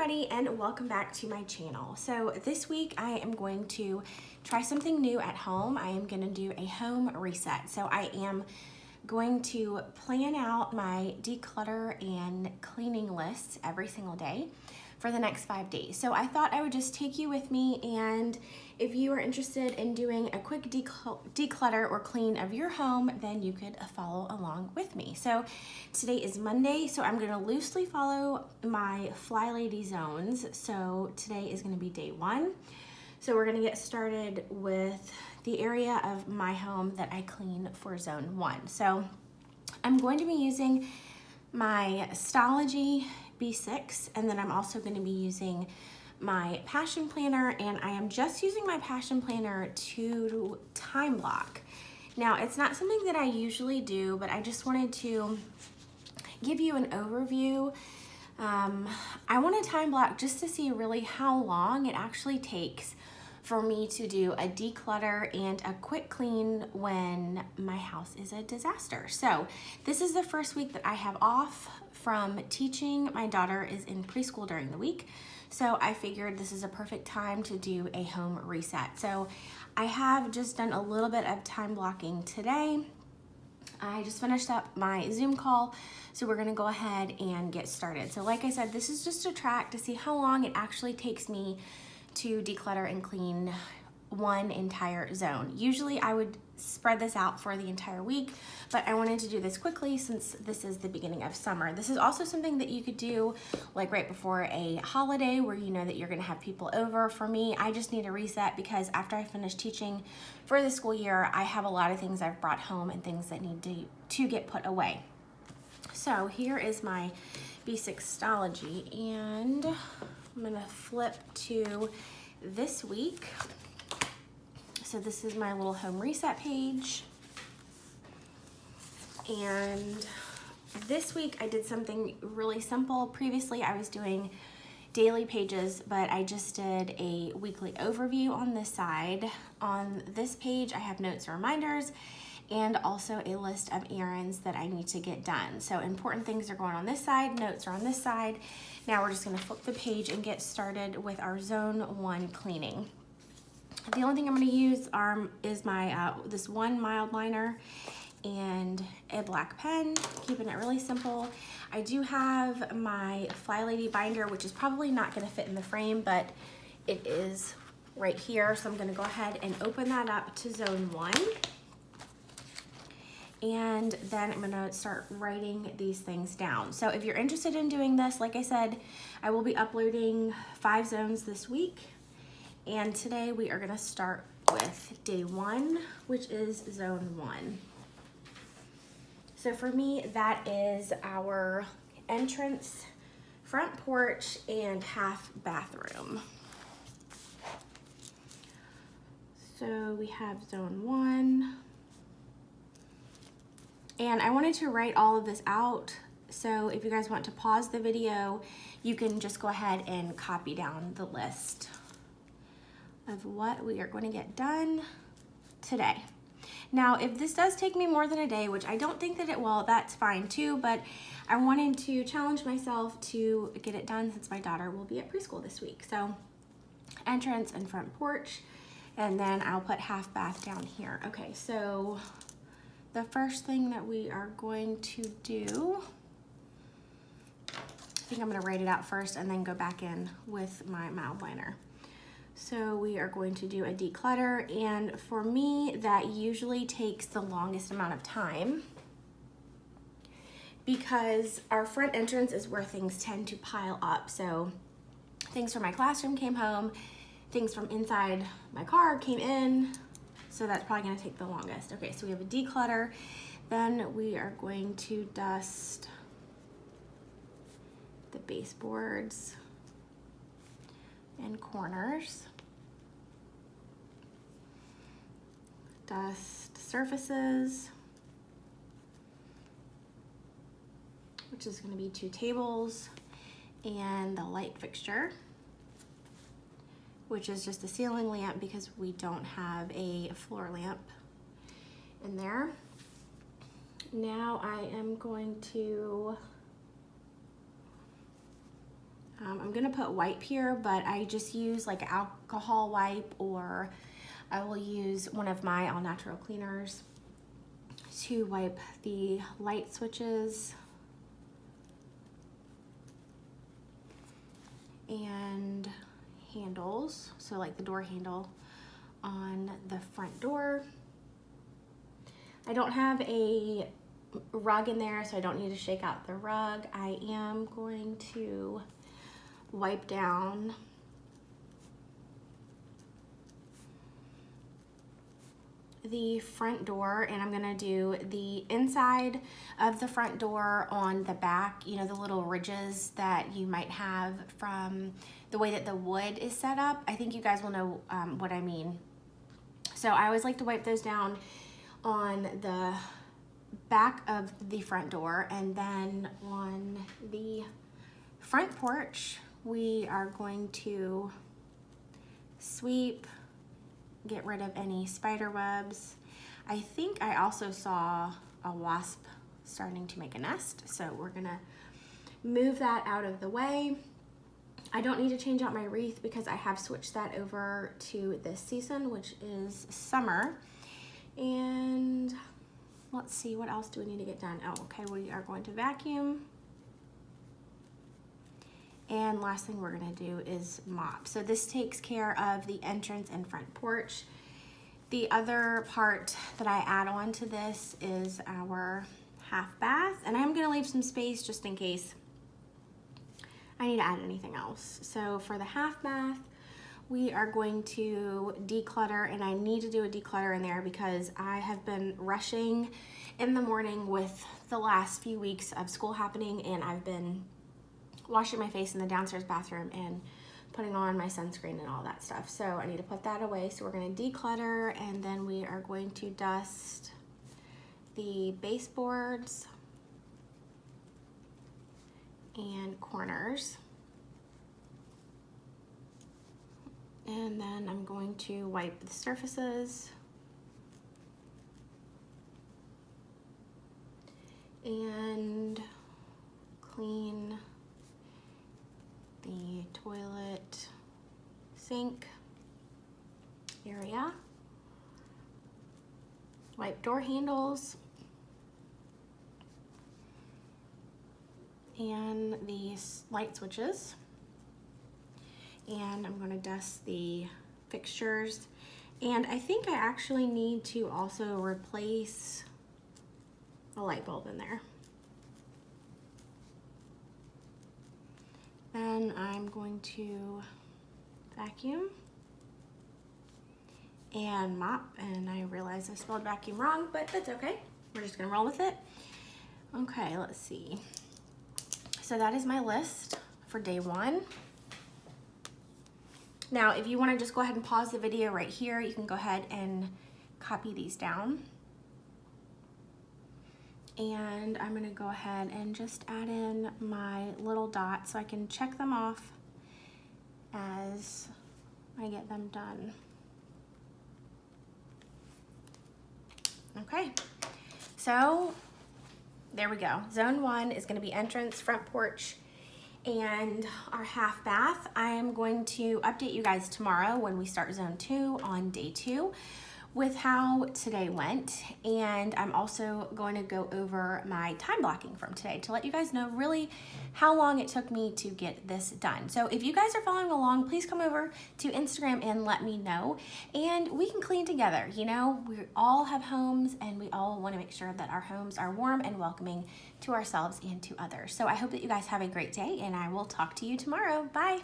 everybody, and welcome back to my channel. So this week I am going to try something new at home. I am going to do a home reset. So I am going to plan out my declutter and cleaning lists every single day for the next 5 days. So I thought I would just take you with me, and if you are interested in doing a quick declutter or clean of your home, then you could follow along with me. So today is Monday, so I'm gonna loosely follow my Fly Lady zones. So today is gonna be day 1. So we're gonna get started with the area of my home that I clean for zone 1. So I'm going to be using my Stalogy B6, and then I'm also going to be using my Passion Planner, and I am just using my Passion Planner to time block. Now, it's not something that I usually do, but I just wanted to give you an overview. I want to time block just to see really how long it actually takes for me to do a declutter and a quick clean when my house is a disaster. So this is the first week that I have off from teaching. My daughter is in preschool during the week, so I figured this is a perfect time to do a home reset. So I have just done a little bit of time blocking today. I just finished up my Zoom call, so we're gonna go ahead and get started. So like I said, this is just a track to see how long it actually takes me to declutter and clean one entire zone. Usually I would spread this out for the entire week, but I wanted to do this quickly since this is the beginning of summer. This is also something that you could do like right before a holiday where you know that you're gonna have people over. For me, I just need a reset because after I finish teaching for the school year, I have a lot of things I've brought home and things that need to get put away. So here is my B6 Stalogy, and I'm gonna flip to this week. So this is my little home reset page. And this week I did something really simple. Previously I was doing daily pages, but I just did a weekly overview on this side. On this page I have notes and reminders, and also a list of errands that I need to get done. So important things are going on this side, notes are on this side. Now we're just gonna flip the page and get started with our zone 1 cleaning. The only thing I'm gonna use is my this one mild liner and a black pen, keeping it really simple. I do have my Fly Lady binder, which is probably not gonna fit in the frame, but it is right here. So I'm gonna go ahead and open that up to zone 1. And then I'm gonna start writing these things down. So if you're interested in doing this, like I said, I will be uploading 5 zones this week. And today we are gonna start with day 1, which is zone 1. So for me, that is our entrance, front porch, and half bathroom. So we have zone 1. And I wanted to write all of this out, so if you guys want to pause the video, you can just go ahead and copy down the list of what we are going to get done today. Now, if this does take me more than a day, which I don't think that it will, that's fine too, but I wanted to challenge myself to get it done since my daughter will be at preschool this week. So entrance and front porch, and then I'll put half bath down here. Okay, so the first thing that we are going to do, I think I'm gonna write it out first and then go back in with my mild liner. So we are going to do a declutter, and for me, that usually takes the longest amount of time because our front entrance is where things tend to pile up. So things from my classroom came home, things from inside my car came in, so that's probably gonna take the longest. Okay, so we have a declutter. Then we are going to dust the baseboards and corners. Dust surfaces, which is gonna be 2 tables and the light fixture, which is just a ceiling lamp because we don't have a floor lamp in there. Now I am going to I'm gonna put wipe here, but I just use like alcohol wipe, or I will use one of my all natural cleaners to wipe the light switches and handles, so like the door handle on the front door. I don't have a rug in there, so I don't need to shake out the rug. I am going to wipe down the front door, and I'm gonna do the inside of the front door on the back, you know, the little ridges that you might have from the way that the wood is set up. I think you guys will know what I mean. So I always like to wipe those down on the back of the front door, and then on the front porch we are going to sweep, get rid of any spider webs. I think I also saw a wasp starting to make a nest, so we're gonna move that out of the way. I don't need to change out my wreath because I have switched that over to this season, which is summer. And let's see, what else do we need to get done? Oh, okay, we are going to vacuum. And last thing we're gonna do is mop. So this takes care of the entrance and front porch. The other part that I add on to this is our half bath, and I'm gonna leave some space just in case I need to add anything else. So for the half bath, we are going to declutter, and I need to do a declutter in there because I have been rushing in the morning with the last few weeks of school happening, and I've been washing my face in the downstairs bathroom and putting on my sunscreen and all that stuff. So I need to put that away. So we're gonna declutter, and then we are going to dust the baseboards and corners. And then I'm going to wipe the surfaces and clean the toilet sink area, wipe door handles and the light switches, and I'm going to dust the fixtures. And I think I actually need to also replace a light bulb in there. Then I'm going to vacuum and mop, and I realize I spelled vacuum wrong, but that's okay. We're just gonna roll with it. Okay, let's see. So that is my list for day one. Now, if you want to just go ahead and pause the video right here, you can go ahead and copy these down. And I'm gonna go ahead and just add in my little dots so I can check them off as I get them done. Okay, so there we go. Zone 1 is gonna be entrance, front porch, and our half bath. I am going to update you guys tomorrow when we start zone 2 on day 2 with how today went, and I'm also going to go over my time blocking from today to let you guys know really how long it took me to get this done. So if you guys are following along, please come over to Instagram and let me know, and we can clean together. You know, we all have homes, and we all want to make sure that our homes are warm and welcoming to ourselves and to others. So I hope that you guys have a great day, and I will talk to you tomorrow. Bye.